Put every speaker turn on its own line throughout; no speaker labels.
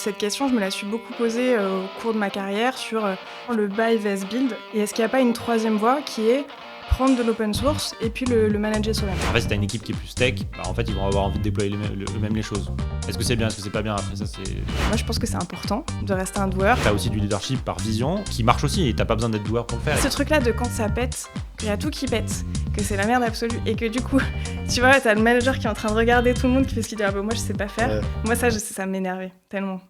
Cette question, je me la suis beaucoup posée au cours de ma carrière sur le buy vs build. Et est-ce qu'il n'y a pas une troisième voie qui est prendre de l'open source et puis le manager soi-même.
En fait, si t'as une équipe qui est plus tech, en fait, ils vont avoir envie de déployer eux-mêmes les choses. Est-ce que c'est bien, est-ce que c'est pas bien? Après ça, c'est...
Moi, je pense que c'est important de rester un doueur.
T'as aussi du leadership par vision qui marche aussi et t'as pas besoin d'être doueur pour le faire.
Ce truc-là de quand ça pète, qu'il y a tout qui pète, que c'est la merde absolue et que du coup, tu vois, t'as le manager qui est en train de regarder tout le monde qui fait ce qu'il dit, ah bah moi je sais pas faire. Ouais. Moi ça m'énervait tellement.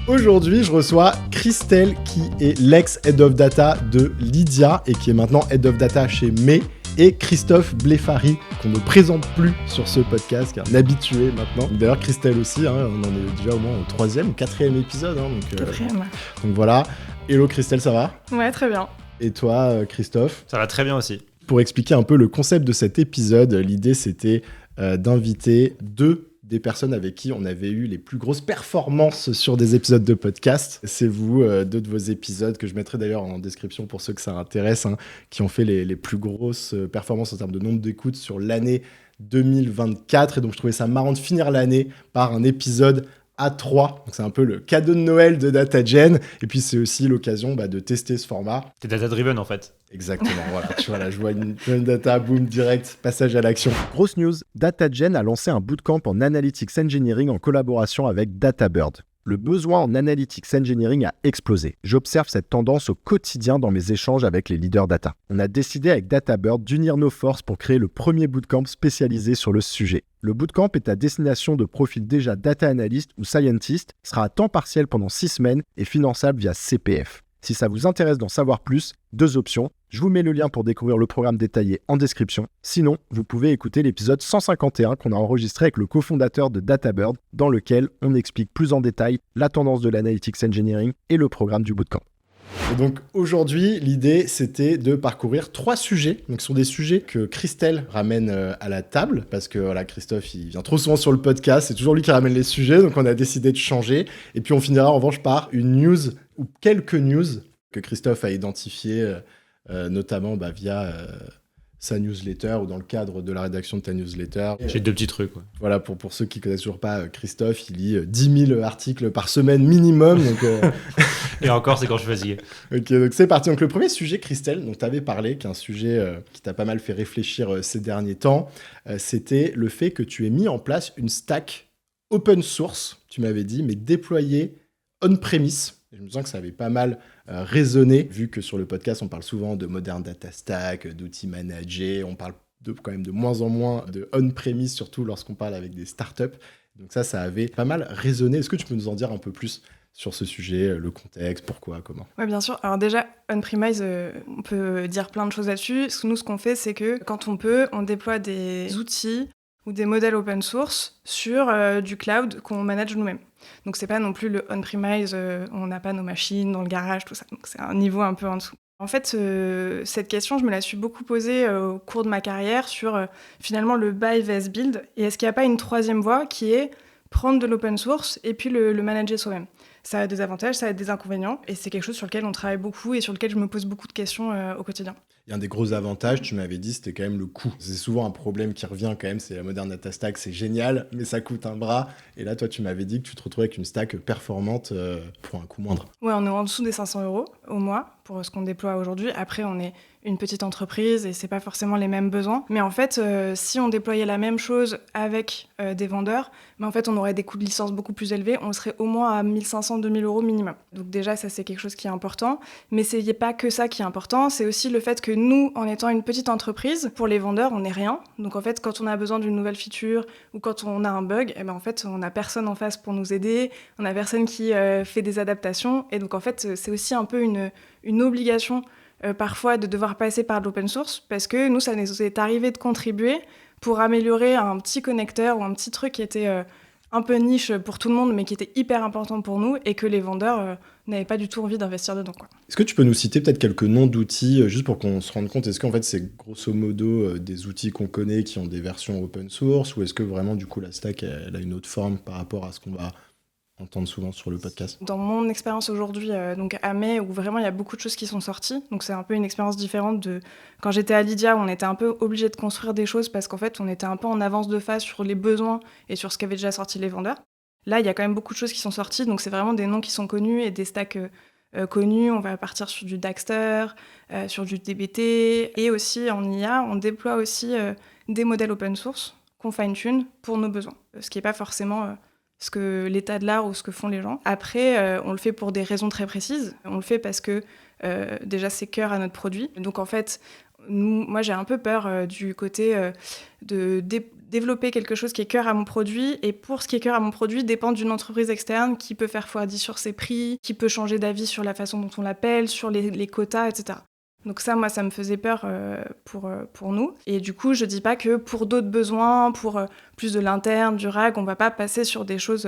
Aujourd'hui, je reçois Christelle qui est l'ex-Head of Data de Lydia et qui est maintenant Head of Data chez May, et Christophe Blefari, qu'on ne présente plus sur ce podcast, qui est un habitué maintenant. D'ailleurs, Christelle aussi, on en est déjà au moins au 3e ou 4e épisode.
Quatrième.
Donc voilà. Hello Christelle, ça va?
Ouais, très bien.
Et toi, Christophe?
Ça va très bien aussi.
Pour expliquer un peu le concept de cet épisode, l'idée c'était d'inviter deux des personnes avec qui on avait eu les plus grosses performances sur des épisodes de podcast. C'est vous, deux de vos épisodes, que je mettrai d'ailleurs en description pour ceux que ça intéresse, qui ont fait les plus grosses performances en termes de nombre d'écoutes sur l'année 2024. Et donc je trouvais ça marrant de finir l'année par un épisode à 3. Donc c'est un peu le cadeau de Noël de DataGen. Et puis c'est aussi l'occasion de tester ce format.
T'es data-driven en fait.
Exactement, voilà. Tu vois, là, je vois une data, boom, direct, passage à l'action. Grosse news, DataGen a lancé un bootcamp en Analytics Engineering en collaboration avec DataBird. Le besoin en Analytics Engineering a explosé. J'observe cette tendance au quotidien dans mes échanges avec les leaders data. On a décidé avec DataBird d'unir nos forces pour créer le premier bootcamp spécialisé sur le sujet. Le bootcamp est à destination de profils déjà data analyst ou scientist, sera à temps partiel pendant 6 semaines et finançable via CPF. Si ça vous intéresse d'en savoir plus, 2 options. Je vous mets le lien pour découvrir le programme détaillé en description. Sinon, vous pouvez écouter l'épisode 151 qu'on a enregistré avec le cofondateur de DataBird, dans lequel on explique plus en détail la tendance de l'Analytics Engineering et le programme du bootcamp. Et donc aujourd'hui, l'idée c'était de parcourir 3 sujets. Donc ce sont des sujets que Christelle ramène à la table, parce que voilà, Christophe il vient trop souvent sur le podcast, c'est toujours lui qui ramène les sujets, donc on a décidé de changer. Et puis on finira en revanche par une news ou quelques news que Christophe a identifiées, notamment via sa newsletter ou dans le cadre de la rédaction de ta newsletter.
J'ai 2 petits trucs. Ouais.
Voilà, pour ceux qui ne connaissent toujours pas Christophe, il lit 10 000 articles par semaine minimum. Donc,
Et encore, c'est quand je suis fatigué.
Ok, donc c'est parti. Donc le premier sujet, Christelle, dont tu avais parlé, qui est un sujet qui t'a pas mal fait réfléchir ces derniers temps, c'était le fait que tu aies mis en place une stack open source, tu m'avais dit, mais déployée on-premise. Et je me sens que ça avait pas mal résonné, vu que sur le podcast, on parle souvent de modern data stack, d'outils managés, on parle quand même de moins en moins de on-premise, surtout lorsqu'on parle avec des startups. Donc ça avait pas mal résonné. Est-ce que tu peux nous en dire un peu plus sur ce sujet, le contexte, pourquoi, comment?
Oui, bien sûr. Alors déjà, on-premise, on peut dire plein de choses là-dessus. Nous, ce qu'on fait, c'est que quand on peut, on déploie des outils ou des modèles open source sur du cloud qu'on manage nous-mêmes. Donc c'est pas non plus le on-premise, on n'a pas nos machines dans le garage, tout ça. Donc c'est un niveau un peu en dessous. En fait, cette question, je me la suis beaucoup posée au cours de ma carrière sur finalement le buy vs build. Et est-ce qu'il n'y a pas une troisième voie qui est prendre de l'open source et puis le manager soi-même? Ça a des avantages, ça a des inconvénients. Et c'est quelque chose sur lequel on travaille beaucoup et sur lequel je me pose beaucoup de questions au quotidien.
Et un des gros avantages, tu m'avais dit, c'était quand même le coût. C'est souvent un problème qui revient quand même, c'est la modern data stack, c'est génial, mais ça coûte un bras. Et là, toi, tu m'avais dit que tu te retrouvais avec une stack performante pour un coût moindre.
Ouais, on est en dessous des 500 € au mois pour ce qu'on déploie aujourd'hui. Après, on est une petite entreprise et c'est pas forcément les mêmes besoins. Mais en fait, si on déployait la même chose avec des vendeurs, en fait, on aurait des coûts de licence beaucoup plus élevés. On serait au moins à 1 500 – 2 000 € minimum. Donc déjà, ça, c'est quelque chose qui est important. Mais c'est pas que ça qui est important. C'est aussi le fait que nous, en étant une petite entreprise, pour les vendeurs, on n'est rien. Donc en fait, quand on a besoin d'une nouvelle feature ou quand on a un bug, en fait, on n'a personne en face pour nous aider. On n'a personne qui fait des adaptations. Et donc en fait, c'est aussi un peu une obligation parfois de devoir passer par de l'open source, parce que nous, ça nous est arrivé de contribuer pour améliorer un petit connecteur ou un petit truc qui était un peu niche pour tout le monde, mais qui était hyper important pour nous, et que les vendeurs n'avaient pas du tout envie d'investir dedans, quoi.
Est-ce que tu peux nous citer peut-être quelques noms d'outils, juste pour qu'on se rende compte, est-ce qu'en fait c'est grosso modo des outils qu'on connaît qui ont des versions open source, ou est-ce que vraiment du coup la stack elle a une autre forme par rapport à ce qu'on va entendre souvent sur le podcast?
Dans mon expérience aujourd'hui, donc à May, où vraiment il y a beaucoup de choses qui sont sorties, donc c'est un peu une expérience différente de quand j'étais à Lydia, où on était un peu obligé de construire des choses parce qu'en fait on était un peu en avance de phase sur les besoins et sur ce qu'avaient déjà sorti les vendeurs. Là, il y a quand même beaucoup de choses qui sont sorties, donc c'est vraiment des noms qui sont connus et des stacks connus. On va partir sur du Daxter, sur du DBT, et aussi en IA, on déploie aussi des modèles open source qu'on fine-tune pour nos besoins, ce qui n'est pas forcément ce que l'état de l'art ou ce que font les gens. Après, on le fait pour des raisons très précises. On le fait parce que déjà, c'est cœur à notre produit. Donc en fait, moi, j'ai un peu peur du côté de développer quelque chose qui est cœur à mon produit, et pour ce qui est cœur à mon produit, dépendre d'une entreprise externe qui peut faire x10 sur ses prix, qui peut changer d'avis sur la façon dont on l'appelle, sur les quotas, etc. Donc ça, moi, ça me faisait peur pour nous. Et du coup, je dis pas que pour d'autres besoins, pour plus de l'interne, du RAG, on va pas passer sur des choses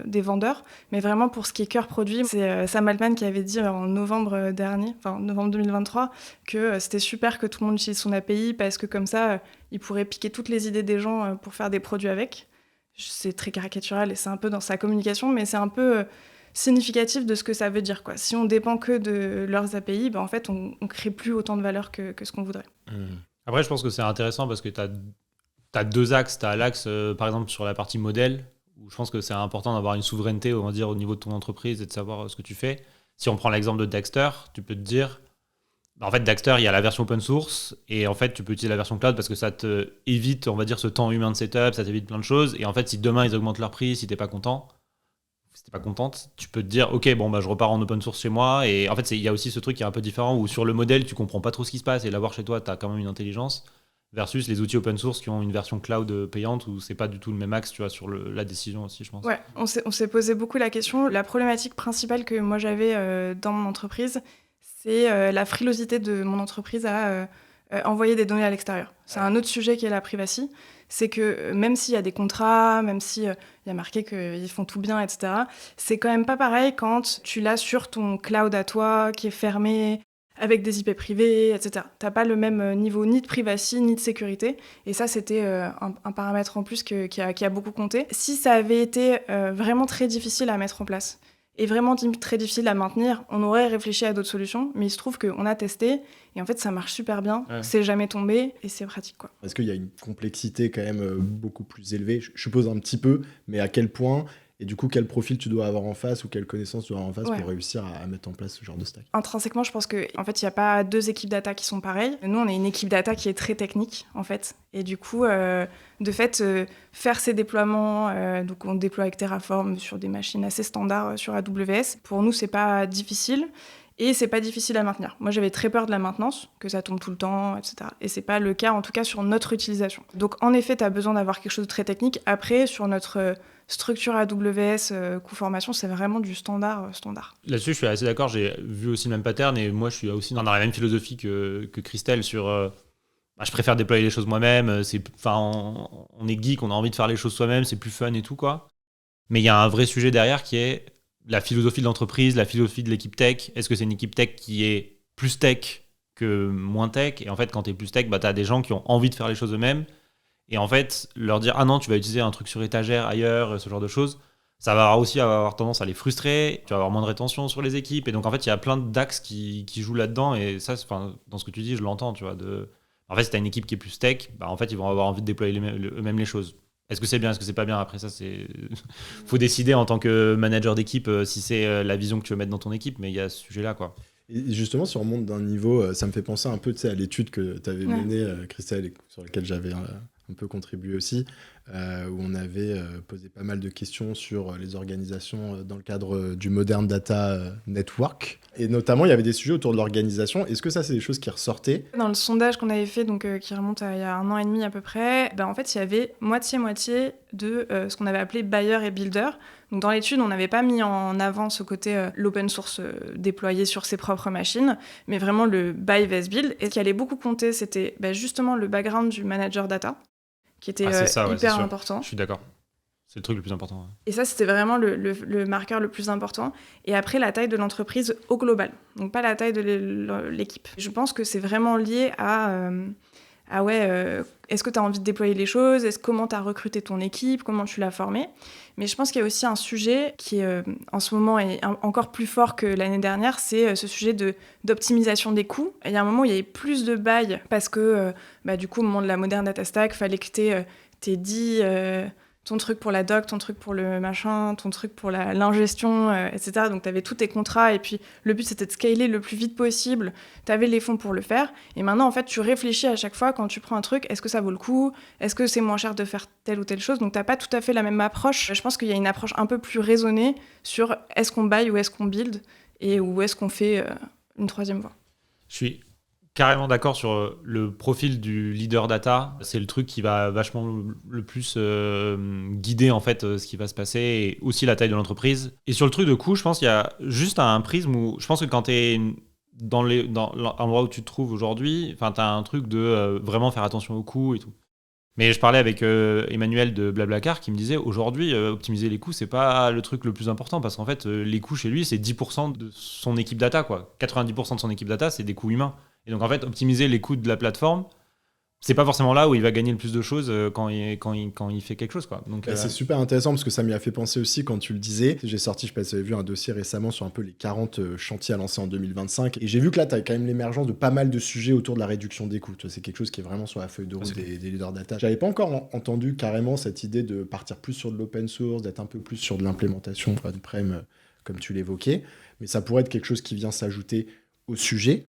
des vendeurs, mais vraiment pour ce qui est cœur produit. C'est Sam Altman qui avait dit en novembre dernier, enfin novembre 2023, que c'était super que tout le monde utilise son API parce que comme ça, il pourrait piquer toutes les idées des gens pour faire des produits avec. C'est très caricatural et c'est un peu dans sa communication, mais c'est un peu significatif de ce que ça veut dire, quoi. Si on dépend que de leurs API, en fait, on crée plus autant de valeur que ce qu'on voudrait.
Après, je pense que c'est intéressant parce que tu as deux axes. Tu as l'axe, par exemple, sur la partie modèle, où je pense que c'est important d'avoir une souveraineté, on va dire, au niveau de ton entreprise et de savoir ce que tu fais. Si on prend l'exemple de Daxter, tu peux te dire, en fait, Daxter, il y a la version open source, et en fait, tu peux utiliser la version cloud parce que ça te évite, on va dire, ce temps humain de setup, ça t'évite plein de choses. Et en fait, si demain, ils augmentent leur prix, si t'es pas content, si t'es pas contente, tu peux te dire, ok, je repars en open source chez moi. Et en fait, il y a aussi ce truc qui est un peu différent, où sur le modèle, tu comprends pas trop ce qui se passe, et l'avoir chez toi, t'as quand même une intelligence. Versus les outils open source qui ont une version cloud payante où c'est pas du tout le même axe, tu vois, sur la décision aussi, je pense.
Ouais, on s'est posé beaucoup la question. La problématique principale que moi j'avais dans mon entreprise, c'est la frilosité de mon entreprise à envoyer des données à l'extérieur. C'est un autre sujet qui est la privacy. C'est que même s'il y a des contrats, même s'il y a marqué qu'ils font tout bien, etc., c'est quand même pas pareil quand tu l'as sur ton cloud à toi, qui est fermé, avec des IP privés, etc. T'as pas le même niveau ni de privacy, ni de sécurité. Et ça, c'était un paramètre en plus qui a beaucoup compté. Si ça avait été vraiment très difficile à mettre en place et vraiment très difficile à maintenir, on aurait réfléchi à d'autres solutions. Mais il se trouve qu'on a testé et en fait, ça marche super bien. Ouais. C'est jamais tombé et c'est pratique, quoi.
Est-ce qu'il y a une complexité quand même beaucoup plus élevée ? Je suppose un petit peu, mais à quel point ? Et du coup, quel profil tu dois avoir en face ou quelles connaissances tu dois avoir en face pour réussir à mettre en place ce genre de stack ?
Intrinsèquement, je pense qu'en fait, il n'y a pas deux équipes data qui sont pareilles. Nous, on est une équipe data qui est très technique, en fait. Et du coup, de fait, faire ces déploiements, donc on déploie avec Terraform sur des machines assez standards sur AWS, pour nous, c'est pas difficile. Et c'est pas difficile à maintenir. Moi, j'avais très peur de la maintenance, que ça tombe tout le temps, etc. Et c'est pas le cas, en tout cas, sur notre utilisation. Donc, en effet, tu as besoin d'avoir quelque chose de très technique. Après, sur notre structure AWS coût-formation, c'est vraiment du standard.
Là-dessus, je suis assez d'accord. J'ai vu aussi le même pattern. Et moi, je suis aussi dans la même philosophie que Christelle sur... je préfère déployer les choses moi-même. On est geek, on a envie de faire les choses soi-même. C'est plus fun et tout, quoi. Mais il y a un vrai sujet derrière qui est la philosophie de l'entreprise, la philosophie de l'équipe tech. Est-ce que c'est une équipe tech qui est plus tech que moins tech ? Et en fait, quand tu es plus tech, tu as des gens qui ont envie de faire les choses eux-mêmes. Et en fait, leur dire « Ah non, tu vas utiliser un truc sur étagère ailleurs », ce genre de choses, ça va aussi avoir tendance à les frustrer. Tu vas avoir moins de rétention sur les équipes. Et donc, en fait, il y a plein d'axes qui jouent là-dedans. Et ça, dans ce que tu dis, je l'entends. Tu vois, en fait, si tu as une équipe qui est plus tech, en fait, ils vont avoir envie de déployer eux-mêmes les choses. Est-ce que c'est bien, est-ce que c'est pas bien ? Après ça, faut décider en tant que manager d'équipe si c'est la vision que tu veux mettre dans ton équipe, mais il y a ce sujet-là, quoi.
Et justement, si on remonte d'un niveau, ça me fait penser un peu à l'étude que tu avais menée, Christelle, et sur laquelle j'avais un peu contribué aussi, où on avait posé pas mal de questions sur les organisations dans le cadre du Modern Data Network. Et notamment, il y avait des sujets autour de l'organisation. Est-ce que ça, c'est des choses qui ressortaient ?
Dans le sondage qu'on avait fait, donc, qui remonte à il y a 1 an et demi à peu près, en fait, il y avait moitié-moitié de ce qu'on avait appelé buyer et builder. Donc, dans l'étude, on n'avait pas mis en avant ce côté l'open source déployé sur ses propres machines, mais vraiment le buy vs build. Et ce qui allait beaucoup compter, c'était justement le background du manager data, qui était hyper important.
Je suis d'accord. C'est le truc le plus important. Ouais.
Et ça, c'était vraiment le marqueur le plus important. Et après, la taille de l'entreprise au global. Donc, pas la taille de l'équipe. Je pense que c'est vraiment lié à est-ce que tu as envie de déployer les choses ? Comment tu as recruté ton équipe ? Comment tu l'as formée ? Mais je pense qu'il y a aussi un sujet qui, en ce moment, est encore plus fort que l'année dernière, c'est ce sujet d'optimisation des coûts. Il y a un moment où il y avait plus de buy parce que, du coup, au moment de la Modern Data Stack, il fallait que tu aies tes 10 ton truc pour la doc, ton truc pour le machin, ton truc pour l'ingestion, etc. Donc, tu avais tous tes contrats et puis le but, c'était de scaler le plus vite possible. Tu avais les fonds pour le faire. Et maintenant, en fait, tu réfléchis à chaque fois quand tu prends un truc, est-ce que ça vaut le coup? Est-ce que c'est moins cher de faire telle ou telle chose? Donc, tu n'as pas tout à fait la même approche. Je pense qu'il y a une approche un peu plus raisonnée sur est-ce qu'on buy ou est-ce qu'on build et où est-ce qu'on fait une troisième voie.
Je suis carrément d'accord sur le profil du leader data. C'est le truc qui va vachement le plus guider en fait ce qui va se passer et aussi la taille de l'entreprise. Et sur le truc de coût, je pense qu'il y a juste un prisme où je pense que quand tu es dans l'endroit où tu te trouves aujourd'hui, tu as un truc de vraiment faire attention aux coûts et tout. Mais je parlais avec Emmanuel de Blablacar qui me disait aujourd'hui, optimiser les coûts, c'est pas le truc le plus important parce qu'en fait, les coûts chez lui, c'est 10% de son équipe data, quoi. 90% de son équipe data, c'est des coûts humains. Et donc en fait, optimiser les coûts de la plateforme, c'est pas forcément là où il va gagner le plus de choses quand il fait quelque chose, quoi. Donc,
c'est super intéressant parce que ça m'y a fait penser aussi quand tu le disais. J'ai sorti, je sais pas si vous avez vu un dossier récemment sur un peu les 40 chantiers à lancer en 2025. Et j'ai vu que là, tu as quand même l'émergence de pas mal de sujets autour de la réduction des coûts. Tu vois, c'est quelque chose qui est vraiment sur la feuille de route des leaders data. J'avais pas encore entendu carrément cette idée de partir plus sur de l'open source, d'être un peu plus sur de l'implémentation on-prem, comme tu l'évoquais. Mais ça pourrait être quelque chose qui vient s'ajouter au sujet.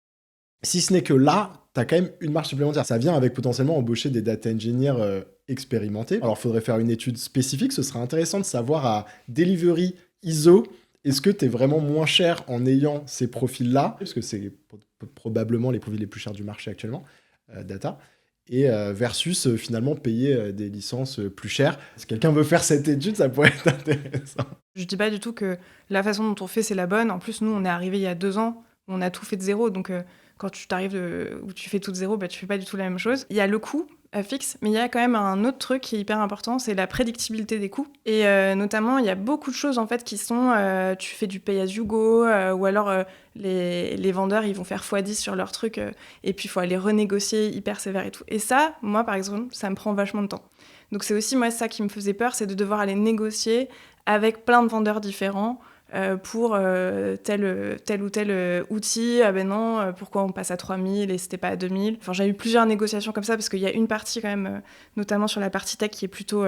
Si ce n'est que là, tu as quand même une marge supplémentaire. Ça vient avec potentiellement embaucher des data engineers expérimentés. Alors, il faudrait faire une étude spécifique. Ce serait intéressant de savoir à delivery ISO, est-ce que tu es vraiment moins cher en ayant ces profils-là? Parce que c'est probablement les profils les plus chers du marché actuellement, data. Et versus finalement payer des licences plus chères. Si quelqu'un veut faire cette étude, ça pourrait être intéressant.
Je dis pas du tout que la façon dont on fait, c'est la bonne. En plus, nous, on est arrivé il y a 2 ans. On a tout fait de zéro. Donc, quand tu t'arrives où tu fais tout de zéro, tu fais pas du tout la même chose. Il y a le coût fixe, mais il y a quand même un autre truc qui est hyper important, c'est la prédictibilité des coûts. Et notamment, il y a beaucoup de choses en fait qui sont, tu fais du pay as you go, ou alors les vendeurs, ils vont faire x10 sur leur truc, et puis il faut aller renégocier hyper sévère et tout. Et ça, moi par exemple, ça me prend vachement de temps. Donc c'est aussi moi ça qui me faisait peur, c'est de devoir aller négocier avec plein de vendeurs différents, pour tel ou tel outil, ah ben non, pourquoi on passe à 3000 et c'était pas à 2000. Enfin, j'ai eu plusieurs négociations comme ça parce qu'il y a une partie quand même, notamment sur la partie tech qui est plutôt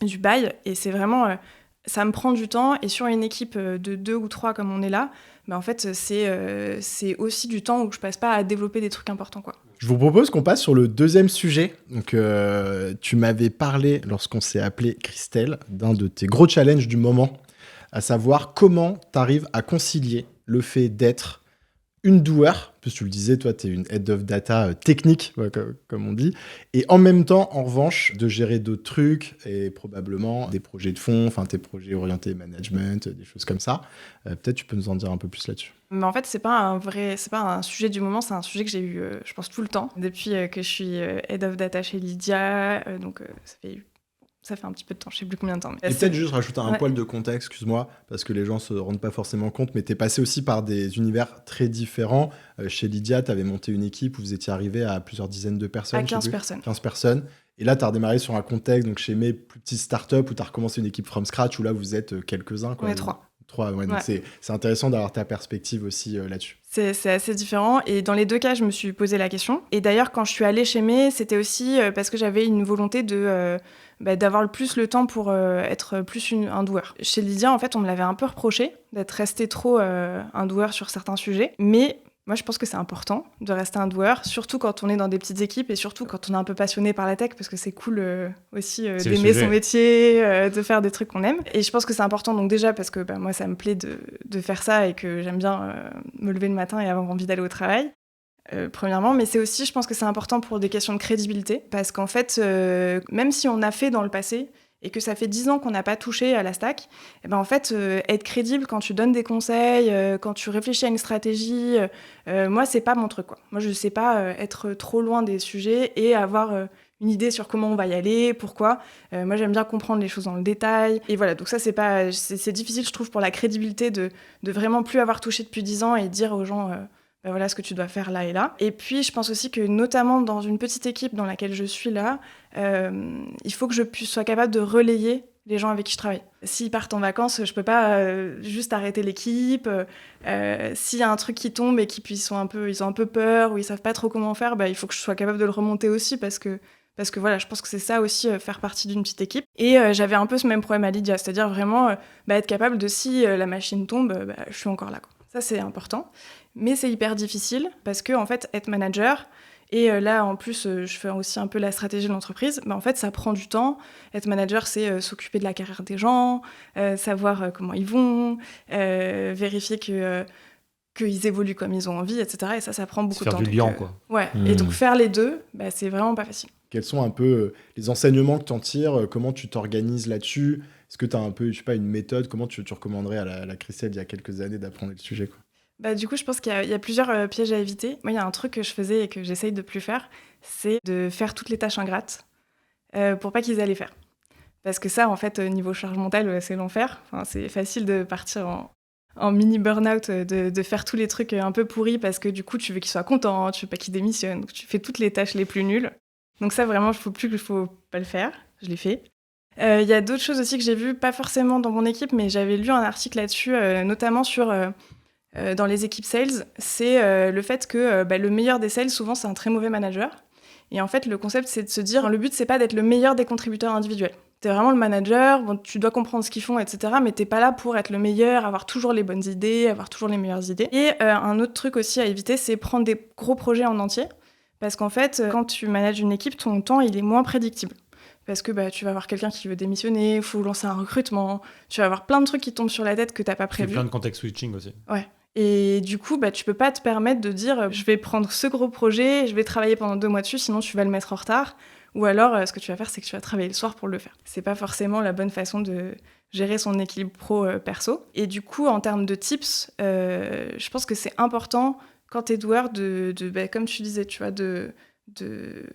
du buy, et c'est vraiment, ça me prend du temps, et sur une équipe de 2 ou 3 comme on est là, en fait c'est aussi du temps où je passe pas à développer des trucs importants, quoi.
Je vous propose qu'on passe sur le deuxième sujet. Donc, tu m'avais parlé, lorsqu'on s'est appelé Christelle, d'un de tes gros challenges du moment, à savoir comment tu arrives à concilier le fait d'être une doer, puisque tu le disais, toi, tu es une head of data technique, comme on dit, et en même temps, en revanche, de gérer d'autres trucs et probablement des projets de fond, enfin tes projets orientés management, des choses comme ça. Peut-être tu peux nous en dire un peu plus là-dessus.
Mais en fait, c'est pas un sujet du moment, c'est un sujet que j'ai eu, je pense, tout le temps, depuis que je suis head of data chez Lydia, donc ça fait un petit peu de temps, je sais plus combien de temps.
Et peut-être juste rajouter un poil de contexte, excuse-moi, parce que les gens se rendent pas forcément compte, mais tu es passé aussi par des univers très différents. Chez Lydia, tu avais monté une équipe où vous étiez arrivé à plusieurs dizaines de personnes.
À 15 personnes.
15 personnes. Et là, tu as redémarré sur un contexte, donc chez mes plus petites startups, où tu as recommencé une équipe from scratch, où là, vous êtes quelques-uns.
On est 3.
Ouais, donc c'est intéressant d'avoir ta perspective aussi là-dessus.
C'est assez différent, et dans les 2 cas, je me suis posé la question. Et d'ailleurs, quand je suis allée chez May, c'était aussi parce que j'avais une volonté d'avoir plus le temps pour être plus un doer. Chez Lydia, en fait, on me l'avait un peu reproché d'être resté trop un doer sur certains sujets, mais moi, je pense que c'est important de rester un doer, surtout quand on est dans des petites équipes et surtout quand on est un peu passionné par la tech, parce que c'est cool aussi d'aimer son métier, de faire des trucs qu'on aime. Et je pense que c'est important, donc déjà parce que moi, ça me plaît de faire ça et que j'aime bien me lever le matin et avoir envie d'aller au travail. Premièrement, mais c'est aussi, je pense que c'est important pour des questions de crédibilité, parce qu'en fait, même si on a fait dans le passé et que ça fait 10 ans qu'on n'a pas touché à la stack, en fait, être crédible quand tu donnes des conseils, quand tu réfléchis à une stratégie, moi, c'est pas mon truc, quoi. Moi, je sais pas être trop loin des sujets et avoir une idée sur comment on va y aller, pourquoi. Moi, j'aime bien comprendre les choses dans le détail. Et voilà, donc ça, c'est difficile, je trouve, pour la crédibilité de vraiment plus avoir touché depuis 10 ans et dire aux gens... voilà ce que tu dois faire là et là. Et puis, je pense aussi que, notamment dans une petite équipe dans laquelle je suis là, il faut que je sois capable de relayer les gens avec qui je travaille. S'ils partent en vacances, je peux pas juste arrêter l'équipe. S'il y a un truc qui tombe et qu'ils ont un peu peur ou ils savent pas trop comment faire, il faut que je sois capable de le remonter aussi, parce que Parce que voilà, je pense que c'est ça aussi, faire partie d'une petite équipe. Et j'avais un peu ce même problème à Lydia, c'est-à-dire vraiment être capable de, si la machine tombe, je suis encore là, quoi. Ça, c'est important. Mais c'est hyper difficile parce que, en fait, être manager, et là, en plus, je fais aussi un peu la stratégie de l'entreprise, en fait, ça prend du temps. Être manager, c'est s'occuper de la carrière des gens, savoir comment ils vont, vérifier qu'ils évoluent comme ils ont envie, etc. Et ça prend beaucoup de temps.
Faire du lien, quoi.
Ouais, et donc faire les deux, c'est vraiment pas facile.
Quels sont un peu les enseignements que tu en tires? Comment tu t'organises là-dessus? Est-ce que tu as un peu, je sais pas, une méthode? Comment tu recommanderais à la Christelle d'il y a quelques années d'apprendre le sujet, quoi?
Du coup, je pense qu'il y a plusieurs pièges à éviter. Moi, il y a un truc que je faisais et que j'essaye de plus faire, c'est de faire toutes les tâches ingrates pour pas qu'ils aient à les faire. Parce que ça, en fait, niveau charge mentale, c'est l'enfer. Enfin, c'est facile de partir en mini burn-out, de faire tous les trucs un peu pourris parce que du coup, tu veux qu'ils soient contents, tu veux pas qu'ils démissionnent. Donc, tu fais toutes les tâches les plus nulles. Donc ça, vraiment, il faut pas le faire. Je l'ai fait. Il y a d'autres choses aussi que j'ai vues, pas forcément dans mon équipe, mais j'avais lu un article là-dessus, notamment sur... dans les équipes sales, c'est le fait que le meilleur des sales, souvent, c'est un très mauvais manager. Et en fait, le concept, c'est de se dire, le but, c'est pas d'être le meilleur des contributeurs individuels. T'es vraiment le manager, bon, tu dois comprendre ce qu'ils font, etc. Mais t'es pas là pour être le meilleur, avoir toujours les bonnes idées, avoir toujours les meilleures idées. Et un autre truc aussi à éviter, c'est prendre des gros projets en entier. Parce qu'en fait, quand tu manages une équipe, ton temps, il est moins prédictible. Parce que tu vas avoir quelqu'un qui veut démissionner, il faut lancer un recrutement, tu vas avoir plein de trucs qui tombent sur la tête que t'as pas prévu.
C'est plein de context switching aussi.
Ouais. Et du coup, tu peux pas te permettre de dire je vais prendre ce gros projet, je vais travailler pendant 2 mois dessus, sinon tu vas le mettre en retard. Ou alors, ce que tu vas faire, c'est que tu vas travailler le soir pour le faire. C'est pas forcément la bonne façon de gérer son équilibre pro-perso. Et du coup, en termes de tips, je pense que c'est important, quand t'es doueur, comme tu disais, tu vois, de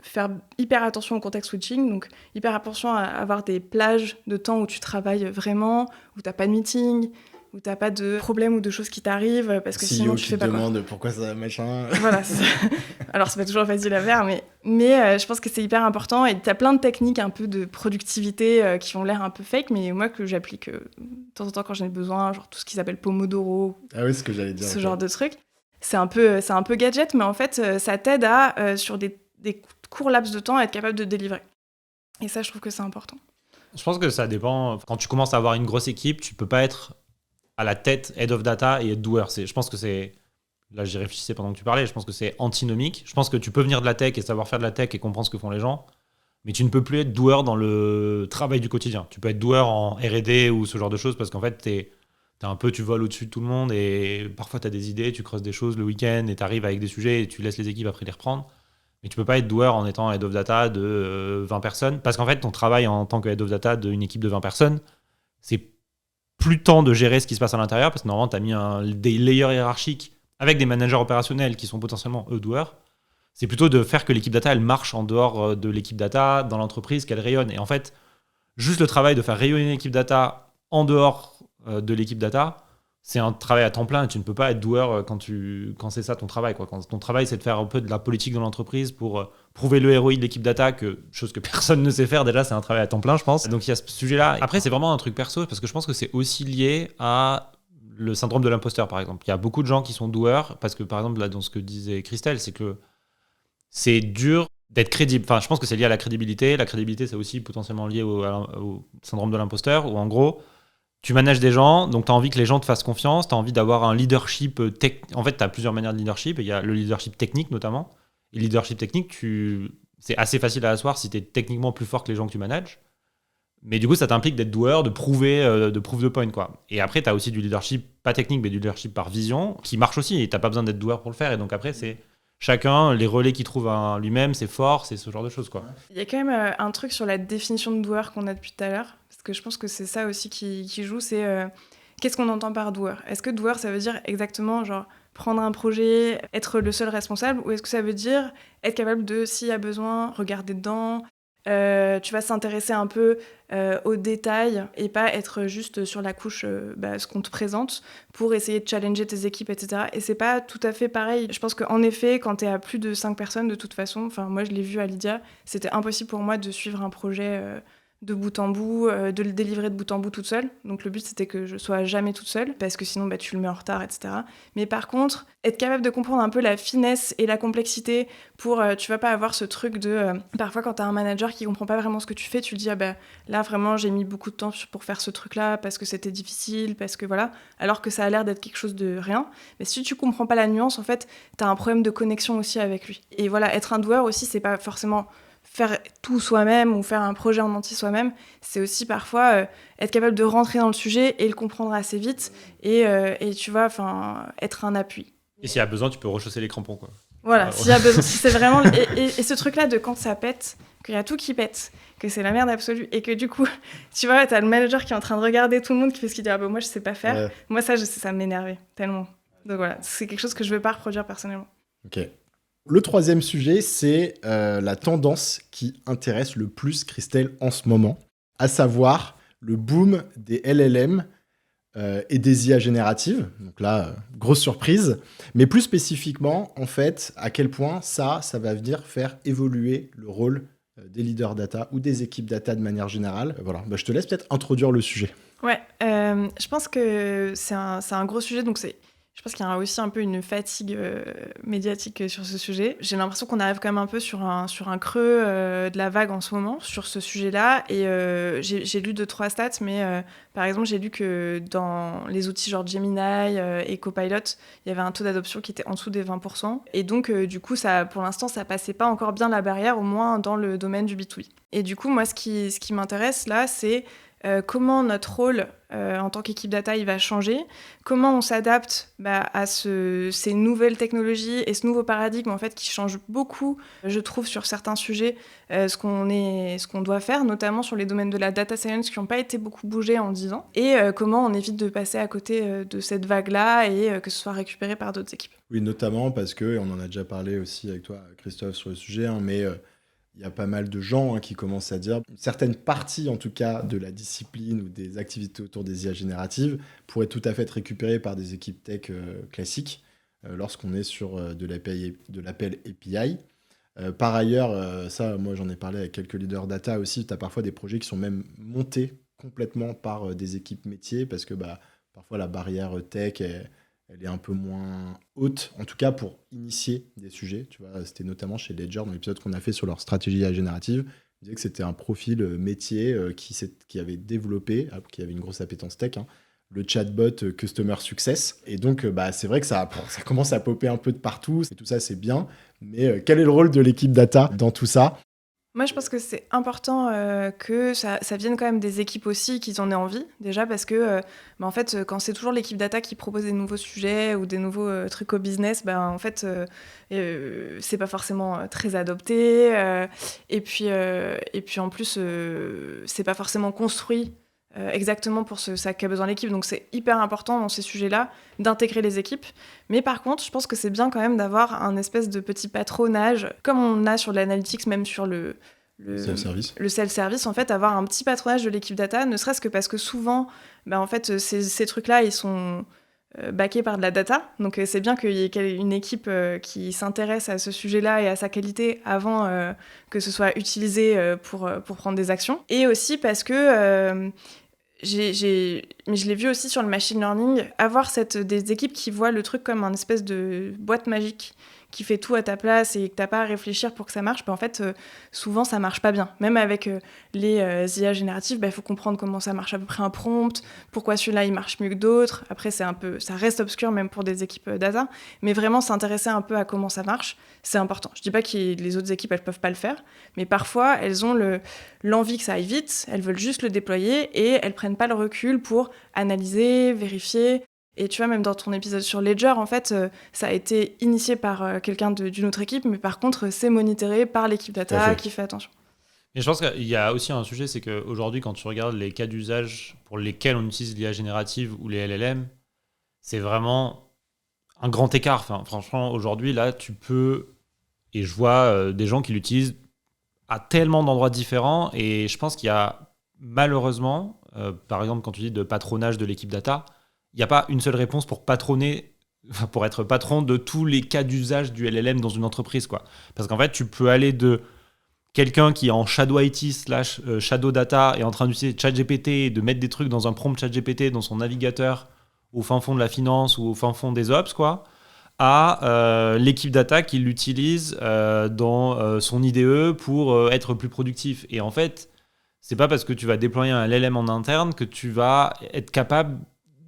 faire hyper attention au context switching, donc hyper attention à avoir des plages de temps où tu travailles vraiment, où t'as pas de meeting, où t'as pas de problème ou de choses qui t'arrivent, parce que sinon tu fais pas quoi.
CEO qui te demande pourquoi ça machin.
Voilà. Alors c'est pas toujours facile à faire, mais je pense que c'est hyper important, et t'as plein de techniques un peu de productivité qui ont l'air un peu fake, mais moi que j'applique de temps en temps quand j'en ai besoin, genre tout ce qui s'appelle Pomodoro.
Ah oui, c'est ce que j'allais dire.
Ce genre de truc. C'est un peu gadget, mais en fait, ça t'aide à, sur des courts laps de temps, à être capable de délivrer. Et ça, je trouve que c'est important.
Je pense que ça dépend. Quand tu commences à avoir une grosse équipe, tu peux pas être à la tête head of data et être doueur. Je pense que c'est... Là, j'y réfléchissais pendant que tu parlais. Je pense que c'est antinomique. Je pense que tu peux venir de la tech et savoir faire de la tech et comprendre ce que font les gens, mais tu ne peux plus être doueur dans le travail du quotidien. Tu peux être doueur en R&D ou ce genre de choses parce qu'en fait, tu voles au-dessus de tout le monde et parfois tu as des idées, tu creuses des choses le week-end et tu arrives avec des sujets et tu laisses les équipes après les reprendre. Mais tu peux pas être doueur en étant head of data de 20 personnes parce qu'en fait, ton travail en tant que head of data d'une équipe de 20 personnes, c'est plus temps de gérer ce qui se passe à l'intérieur parce que normalement, tu as mis des layers hiérarchiques avec des managers opérationnels qui sont potentiellement eux doueurs. C'est plutôt de faire que l'équipe data, elle marche en dehors de l'équipe data, dans l'entreprise, qu'elle rayonne. Et en fait, juste le travail de faire rayonner l'équipe data en dehors de l'équipe data, c'est un travail à temps plein et tu ne peux pas être doueur quand c'est ça ton travail, quoi. Quand ton travail, c'est de faire un peu de la politique dans l'entreprise pour prouver le ROI de l'équipe data, chose que personne ne sait faire, déjà, c'est un travail à temps plein, je pense. Donc il y a ce sujet-là. Après, c'est vraiment un truc perso parce que je pense que c'est aussi lié à le syndrome de l'imposteur, par exemple. Il y a beaucoup de gens qui sont doueurs parce que, par exemple, là, dans ce que disait Christelle, c'est que c'est dur d'être crédible. Enfin, je pense que c'est lié à la crédibilité. La crédibilité, c'est aussi potentiellement lié au syndrome de l'imposteur, où en gros, tu manages des gens, donc tu as envie que les gens te fassent confiance, tu as envie d'avoir un leadership En fait, tu as plusieurs manières de leadership. Il y a le leadership technique, notamment. Et le leadership technique, c'est assez facile à asseoir si tu es techniquement plus fort que les gens que tu manages. Mais du coup, ça t'implique d'être doueur, de prouver, de prove the point, quoi. Et après, tu as aussi du leadership, pas technique, mais du leadership par vision, qui marche aussi. Et tu n'as pas besoin d'être doueur pour le faire. Et donc après, c'est chacun, les relais qu'il trouve en lui-même, ses forces et ce genre de choses, quoi.
Il y a quand même un truc sur la définition de doueur qu'on a depuis tout à l'heure, parce que je pense que c'est ça aussi qui joue, c'est qu'est-ce qu'on entend par doueur ? Est-ce que doueur, ça veut dire exactement genre prendre un projet, être le seul responsable, ou est-ce que ça veut dire être capable de, s'il y a besoin, regarder dedans, tu vas s'intéresser un peu aux détails et pas être juste sur la couche ce qu'on te présente pour essayer de challenger tes équipes, etc. Et c'est pas tout à fait pareil. Je pense qu'en effet, quand t'es à plus de 5 personnes, de toute façon, moi je l'ai vu à Lydia, c'était impossible pour moi de suivre un projet de bout en bout, de le délivrer de bout en bout toute seule. Donc le but, c'était que je sois jamais toute seule, parce que sinon, tu le mets en retard, etc. Mais par contre, être capable de comprendre un peu la finesse et la complexité pour, tu vas pas avoir ce truc de... parfois, quand t'as un manager qui comprend pas vraiment ce que tu fais, tu te dis, là, vraiment, j'ai mis beaucoup de temps pour faire ce truc-là, parce que c'était difficile, parce que voilà, alors que ça a l'air d'être quelque chose de rien. Mais si tu comprends pas la nuance, en fait, t'as un problème de connexion aussi avec lui. Et voilà, être un doueur aussi, c'est pas forcément faire tout soi-même ou faire un projet en entier soi-même, c'est aussi parfois être capable de rentrer dans le sujet et le comprendre assez vite et tu vois, être un appui.
Et s'il y a besoin, tu peux rechausser les crampons, quoi.
Voilà, s'il y a besoin, si c'est vraiment... Et ce truc-là de quand ça pète, qu'il y a tout qui pète, que c'est la merde absolue, et que du coup, tu vois, t'as le manager qui est en train de regarder tout le monde, qui fait ce qu'il dit, moi je sais pas faire. Ouais. Moi ça m'énervait tellement. Donc voilà, c'est quelque chose que je veux pas reproduire personnellement.
Ok. Le troisième sujet, c'est la tendance qui intéresse le plus Christelle en ce moment, à savoir le boom des LLM et des IA génératives. Donc là, grosse surprise. Mais plus spécifiquement, en fait, à quel point ça va venir faire évoluer le rôle des leaders data ou des équipes data de manière générale. Voilà, je te laisse peut-être introduire le sujet.
Ouais, je pense que c'est un gros sujet, donc je pense qu'il y a aussi un peu une fatigue médiatique sur ce sujet. J'ai l'impression qu'on arrive quand même un peu sur un creux de la vague en ce moment, sur ce sujet-là. Et j'ai lu 2-3 stats, mais par exemple, j'ai lu que dans les outils genre Gemini et Copilot, il y avait un taux d'adoption qui était en dessous des 20%. Et donc, du coup, pour l'instant, ça passait pas encore bien la barrière, au moins dans le domaine du B2B. Et du coup, moi, ce qui m'intéresse là, c'est comment notre rôle en tant qu'équipe data il va changer, comment on s'adapte à ces nouvelles technologies et ce nouveau paradigme en fait qui change beaucoup, je trouve, sur certains sujets, ce qu'on doit faire, notamment sur les domaines de la data science qui n'ont pas été beaucoup bougés en 10 ans, et comment on évite de passer à côté de cette vague-là et que ce soit récupéré par d'autres équipes.
Oui, notamment parce que, on en a déjà parlé aussi avec toi, Christophe, sur le sujet, mais... il y a pas mal de gens qui commencent à dire une certaine partie, en tout cas, de la discipline ou des activités autour des IA génératives pourrait tout à fait être récupérée par des équipes tech classiques lorsqu'on est sur de l'appel API. Par ailleurs, ça, moi, j'en ai parlé avec quelques leaders data aussi, tu as parfois des projets qui sont même montés complètement par des équipes métiers parce que parfois la barrière tech elle est un peu moins haute, en tout cas pour initier des sujets. Tu vois, c'était notamment chez Ledger, dans l'épisode qu'on a fait sur leur stratégie générative. Ils disaient que c'était un profil métier qui avait développé, qui avait une grosse appétence tech, le chatbot Customer Success. Et donc, c'est vrai que ça commence à popper un peu de partout. Et tout ça, c'est bien. Mais quel est le rôle de l'équipe data dans tout ça ?
Moi, je pense que c'est important que ça vienne quand même des équipes aussi, qu'ils en aient envie, déjà, parce que, en fait, quand c'est toujours l'équipe data qui propose des nouveaux sujets ou des nouveaux trucs au business, en fait, c'est pas forcément très adopté. Et puis, en plus, c'est pas forcément construit exactement pour ça qu'a besoin l'équipe. Donc, c'est hyper important dans ces sujets-là d'intégrer les équipes. Mais par contre, je pense que c'est bien quand même d'avoir un espèce de petit patronage, comme on a sur l'analytics, même sur le self-service, en fait, avoir un petit patronage de l'équipe data, ne serait-ce que parce que souvent, en fait, ces trucs-là, ils sont backés par de la data. Donc, c'est bien qu'il y ait une équipe qui s'intéresse à ce sujet-là et à sa qualité avant que ce soit utilisé pour prendre des actions. Et aussi parce que... mais je l'ai vu aussi sur le machine learning, avoir des équipes qui voient le truc comme une espèce de boîte magique qui fait tout à ta place et que t'as pas à réfléchir pour que ça marche, en fait, souvent ça marche pas bien. Même avec les IA génératives, il faut comprendre comment ça marche à peu près un prompt, pourquoi celui-là il marche mieux que d'autres. Après, ça reste obscur même pour des équipes data, mais vraiment s'intéresser un peu à comment ça marche, c'est important. Je dis pas que les autres équipes elles peuvent pas le faire, mais parfois elles ont l'envie que ça aille vite, elles veulent juste le déployer et elles prennent pas le recul pour analyser, vérifier. Et tu vois, même dans ton épisode sur Ledger, en fait, ça a été initié par quelqu'un d'une autre équipe, mais par contre, c'est monitoré par l'équipe data qui fait attention.
Et je pense qu'il y a aussi un sujet, c'est qu'aujourd'hui, quand tu regardes les cas d'usage pour lesquels on utilise l'IA générative ou les LLM, c'est vraiment un grand écart. Enfin, franchement, aujourd'hui, là, tu peux... Et je vois des gens qui l'utilisent à tellement d'endroits différents, et je pense qu'il y a malheureusement, par exemple, quand tu dis de patronage de l'équipe data, il n'y a pas une seule réponse pour être patron de tous les cas d'usage du LLM dans une entreprise, quoi. Parce qu'en fait, tu peux aller de quelqu'un qui est en Shadow IT / Shadow Data est en train d'utiliser ChatGPT et de mettre des trucs dans un prompt ChatGPT dans son navigateur au fin fond de la finance ou au fin fond des ops, quoi, à l'équipe data qui l'utilise dans son IDE pour être plus productif. Et en fait, c'est pas parce que tu vas déployer un LLM en interne que tu vas être capable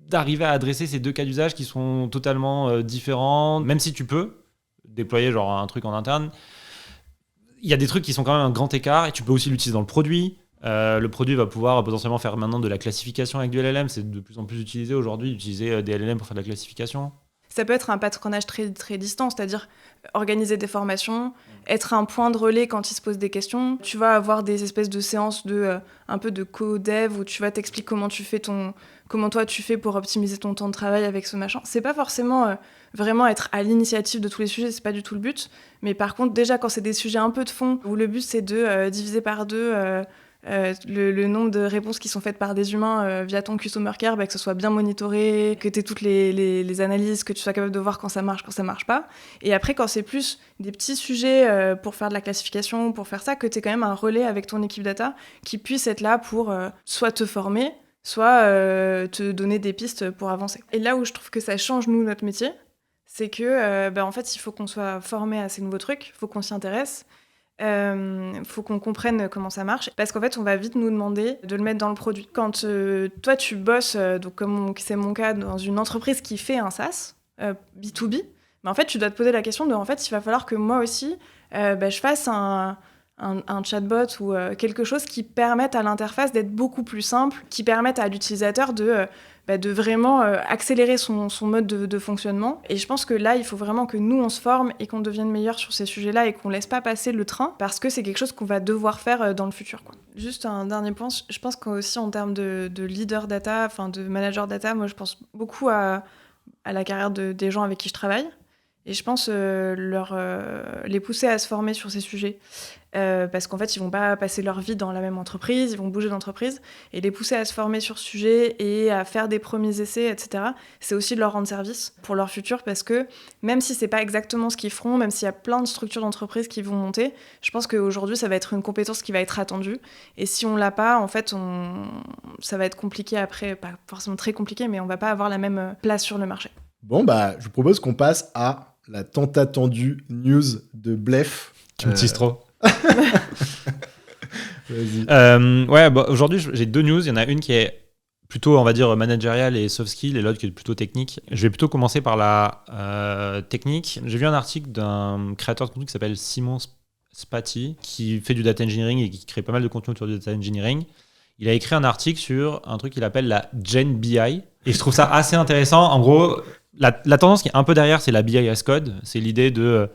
d'arriver à adresser ces deux cas d'usage qui sont totalement différents. Même si tu peux déployer genre un truc en interne, il y a des trucs qui sont quand même un grand écart et tu peux aussi l'utiliser dans le produit. Le produit va pouvoir potentiellement faire maintenant de la classification avec du LLM. C'est de plus en plus utilisé aujourd'hui, d'utiliser des LLM pour faire de la classification.
Ça peut être un patronage très, très distant, c'est-à-dire organiser des formations, être un point de relais quand ils se posent des questions. Tu vas avoir des espèces de séances un peu de co-dev où tu vas t'expliquer comment toi tu fais pour optimiser ton temps de travail avec ce machin. C'est pas forcément vraiment être à l'initiative de tous les sujets, c'est pas du tout le but. Mais par contre, déjà quand c'est des sujets un peu de fond, où le but c'est de diviser par deux le nombre de réponses qui sont faites par des humains via ton customer care, que ce soit bien monitoré, que tu aies toutes les analyses, que tu sois capable de voir quand ça marche pas. Et après, quand c'est plus des petits sujets pour faire de la classification, pour faire ça, que tu aies quand même un relais avec ton équipe data qui puisse être là pour soit te former, soit te donner des pistes pour avancer. Et là où je trouve que ça change, nous, notre métier, c'est que en fait, il faut qu'on soit formé à ces nouveaux trucs, il faut qu'on s'y intéresse. Faut qu'on comprenne comment ça marche parce qu'en fait on va vite nous demander de le mettre dans le produit. Quand toi tu bosses, donc comme c'est mon cas, dans une entreprise qui fait un SaaS B2B, mais en fait tu dois te poser la question de en fait il va falloir que moi aussi je fasse un chatbot ou quelque chose qui permette à l'interface d'être beaucoup plus simple, qui permette à l'utilisateur de vraiment accélérer son mode de fonctionnement. Et je pense que là, il faut vraiment que nous, on se forme et qu'on devienne meilleurs sur ces sujets-là et qu'on laisse pas passer le train parce que c'est quelque chose qu'on va devoir faire dans le futur, quoi. Juste un dernier point, je pense qu'aussi en termes de leader data, enfin de manager data, moi je pense beaucoup à la carrière des gens avec qui je travaille. Et je pense les pousser à se former sur ces sujets. Parce qu'en fait, ils vont pas passer leur vie dans la même entreprise, ils vont bouger d'entreprise. Et les pousser à se former sur ce sujet et à faire des premiers essais, etc., c'est aussi de leur rendre service pour leur futur. Parce que même si c'est pas exactement ce qu'ils feront, même s'il y a plein de structures d'entreprise qui vont monter, je pense qu'aujourd'hui, ça va être une compétence qui va être attendue. Et si on l'a pas, en fait, ça va être compliqué après. Pas forcément très compliqué, mais on va pas avoir la même place sur le marché.
Bon, je vous propose qu'on passe à la tant attendue news de Blef.
Tu me teases trop.
Vas-y.
Aujourd'hui, j'ai deux news. Il y en a une qui est plutôt, on va dire, managériale et soft skill, et l'autre qui est plutôt technique. Je vais plutôt commencer par la technique. J'ai vu un article d'un créateur de contenu qui s'appelle Simon Spati, qui fait du data engineering et qui crée pas mal de contenu autour du data engineering. Il a écrit un article sur un truc qu'il appelle la Gen BI, et je trouve ça assez intéressant. En gros, la tendance qui est un peu derrière, c'est la BI as code. C'est l'idée de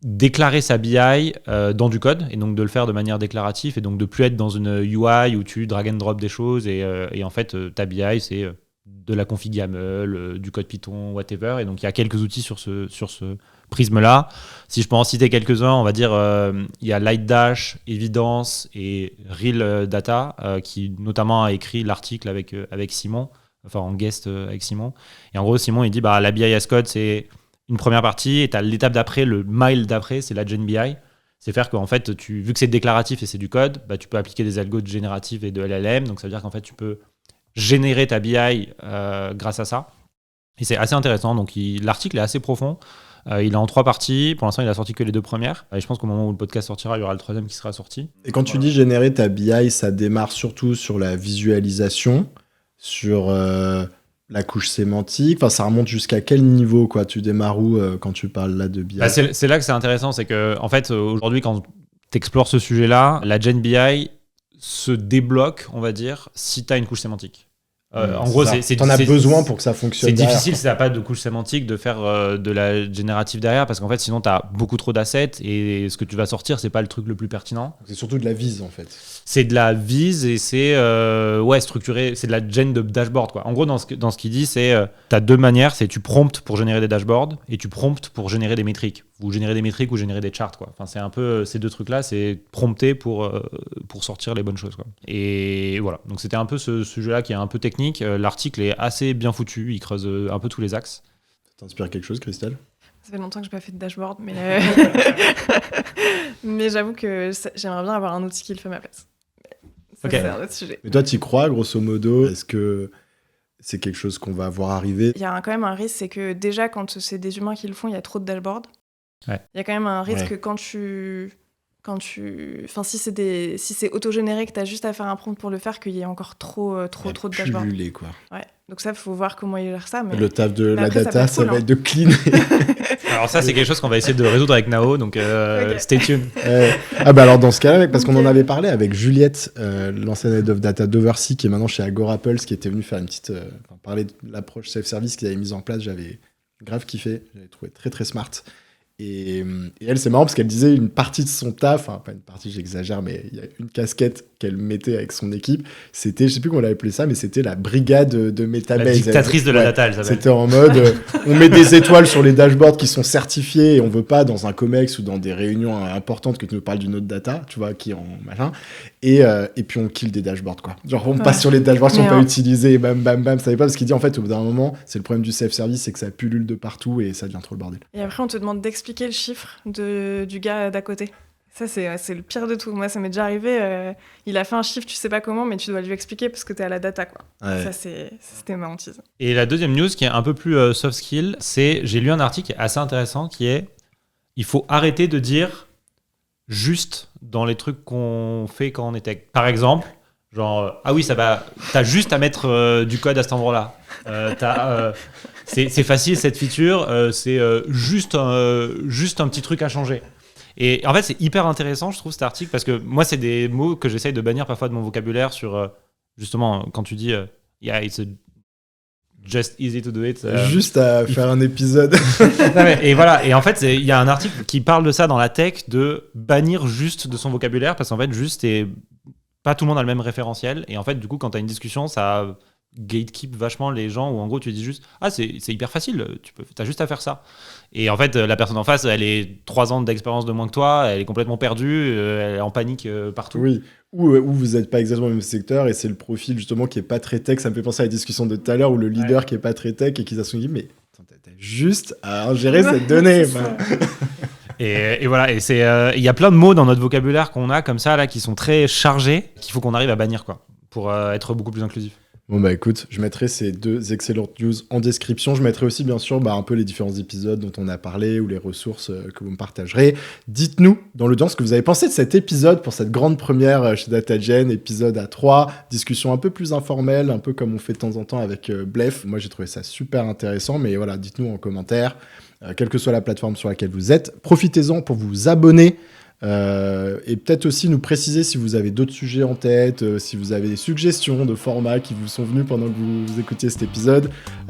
déclarer sa BI dans du code, et donc de le faire de manière déclarative, et donc de plus être dans une UI où tu drag and drop des choses, et en fait, ta BI, c'est de la config YAML, du code Python, whatever. Et donc, il y a quelques outils sur ce prisme-là. Si je peux en citer quelques-uns, on va dire, il y a Lightdash, Evidence et Real Data, qui notamment a écrit l'article avec Simon, enfin en guest avec Simon. Et en gros, Simon, il dit la BI as code, c'est une première partie, et tu as l'étape d'après, le mile d'après, c'est la Gen BI. C'est faire qu'en fait, vu que c'est déclaratif et c'est du code, tu peux appliquer des algos génératifs et de LLM. Donc ça veut dire qu'en fait, tu peux générer ta BI grâce à ça. Et c'est assez intéressant. Donc l'article est assez profond. Il est en 3 parties. Pour l'instant, il a sorti que les 2 premières. Et je pense qu'au moment où le podcast sortira, il y aura le 3e qui sera sorti.
Et quand tu dis générer ta BI, ça démarre surtout sur la visualisation, sur la couche sémantique. Enfin, ça remonte jusqu'à quel niveau, quoi? Tu démarres où quand tu parles là de BI?
C'est là que c'est intéressant. C'est que, en fait, aujourd'hui, quand tu explores ce sujet-là, la Gen BI se débloque, on va dire, si tu as une couche sémantique. En gros,
t'en as besoin pour que ça fonctionne.
C'est
derrière,
difficile si t'as pas de couche sémantique de faire de la générative derrière, parce qu'en fait, sinon t'as beaucoup trop d'assets et ce que tu vas sortir, c'est pas le truc le plus pertinent.
C'est surtout de la vise en fait.
C'est de la vise et c'est structuré, c'est de la gen de dashboard, quoi. En gros, dans ce qu'il dit, c'est t'as 2 manières, c'est tu promptes pour générer des dashboards et tu promptes pour générer des métriques. Ou générer des métriques ou générer des charts, quoi. Enfin, c'est un peu ces 2 trucs-là, c'est prompter pour sortir les bonnes choses, quoi. Et voilà. Donc c'était un peu ce sujet-là qui est un peu technique. L'article est assez bien foutu, il creuse un peu tous les axes.
Ça t'inspire quelque chose, Christelle?
Ça fait longtemps que j'ai pas fait de dashboard, mais mais j'avoue que j'aimerais bien avoir un outil qui le fait à ma place. Ça,
Ok.
c'est un autre sujet.
Mais toi, tu y crois, grosso modo? Est-ce que c'est quelque chose qu'on va voir arriver?
Il y a quand même un risque, c'est que déjà, quand c'est des humains qui le font, il y a trop de dashboards.
Ouais.
Il y a quand même un risque
Ouais.
que enfin, si c'est autogénéré, que tu as juste à faire un prompt pour le faire, qu'il y ait encore trop de dashboards.
Pullulé, quoi.
Ouais. Donc ça, il faut voir comment ils gèrent ça. Mais...
Le taf de
Mais
la
après, ça peut
data,
être
ça
cool,
va
hein.
être de clean.
Alors ça, c'est quelque chose qu'on va essayer de résoudre avec Nao, donc
Ok.
stay tuned.
Ah bah alors dans ce cas-là, mec, parce qu'on
Ok.
en avait parlé avec Juliette, l'ancienne head of data d'Oversea, qui est maintenant chez Agorapulse, qui était venue faire une petite... parler de l'approche self-service qu'ils avaient mise en place. J'avais grave kiffé, j'avais trouvé très très smart. Et elle, c'est marrant parce qu'elle disait une partie de son taf, enfin pas une partie, j'exagère, mais il y a une casquette qu'elle mettait avec son équipe, c'était, je sais plus comment on l'avait appelé ça, mais c'était la brigade de Metabase.
La dictatrice de la
Ouais.
data, elle s'appelle.
C'était en mode, on met des étoiles sur les dashboards qui sont certifiés et on veut pas dans un COMEX ou dans des réunions importantes que tu nous parles d'une autre data, tu vois, qui est en machin. Et puis on kill des dashboards, quoi. Genre on passe sur les dashboards qui sont
Mais
pas
en-
utilisés, bam, bam, bam. Ça savait pas parce qu'il dit en fait au bout d'un moment, c'est le problème du self-service, c'est que ça pullule de partout et ça devient trop le bordel.
Et après, on te demande d'expliquer le chiffre du gars d'à côté. Ça, c'est le pire de tout. Moi, ça m'est déjà arrivé. Il a fait un chiffre, tu sais pas comment, mais tu dois lui expliquer parce que t'es à la data, quoi.
Ouais.
Ça, c'était ma hantise.
Et la deuxième news qui est un peu plus soft skill, c'est j'ai lu un article assez intéressant qui est il faut arrêter de dire juste dans les trucs qu'on fait quand on est tech. Par exemple, genre ah oui ça va, t'as juste à mettre du code à cet endroit-là. C'est facile cette feature, c'est juste un petit truc à changer. Et en fait c'est hyper intéressant je trouve cet article parce que moi c'est des mots que j'essaye de bannir parfois de mon vocabulaire sur justement quand tu dis yeah it's just easy to do it.
Juste à faire un épisode.
Non, et voilà, et en fait, il y a un article qui parle de ça dans la tech, de bannir juste de son vocabulaire, parce qu'en fait, juste, pas tout le monde a le même référentiel, et en fait, du coup, quand tu as une discussion, ça gatekeep vachement les gens, où en gros, tu dis juste, ah, c'est hyper facile, t'as juste à faire ça. Et en fait, la personne en face, elle est 3 ans d'expérience de moins que toi, elle est complètement perdue, elle est en panique partout.
Oui. Ou vous n'êtes pas exactement au même secteur et c'est le profil justement qui est pas très tech. Ça me fait penser à la discussion de tout à l'heure où le leader qui est pas très tech et qui s'est dit mais attends, t'as juste à ingérer cette donnée.
C'est
Enfin.
ça.
Et voilà, et il y a plein de mots dans notre vocabulaire qu'on a comme ça là qui sont très chargés, qu'il faut qu'on arrive à bannir quoi, pour être beaucoup plus inclusif.
Bon bah écoute, je mettrai ces 2 excellentes news en description. Je mettrai aussi bien sûr un peu les différents épisodes dont on a parlé ou les ressources que vous me partagerez. Dites-nous dans l'audience ce que vous avez pensé de cet épisode pour cette grande première chez DataGen, épisode A3, discussion un peu plus informelle, un peu comme on fait de temps en temps avec Blef. Moi j'ai trouvé ça super intéressant, mais voilà, dites-nous en commentaire, quelle que soit la plateforme sur laquelle vous êtes. Profitez-en pour vous abonner. Et peut-être aussi nous préciser si vous avez d'autres sujets en tête, si vous avez des suggestions de formats qui vous sont venus pendant que vous écoutiez cet épisode.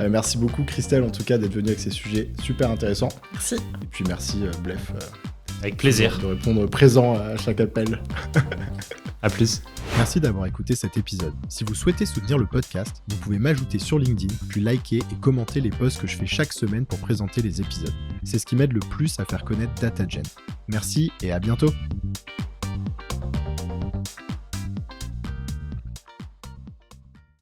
Merci beaucoup Christelle en tout cas d'être venue avec ces sujets super intéressants.
Merci.
Et puis merci Blef
Avec plaisir.
de répondre présent à chaque appel.
À plus.
Merci d'avoir écouté cet épisode. Si vous souhaitez soutenir le podcast, vous pouvez m'ajouter sur LinkedIn, puis liker et commenter les posts que je fais chaque semaine pour présenter les épisodes. C'est ce qui m'aide le plus à faire connaître DataGen. Merci et à bientôt.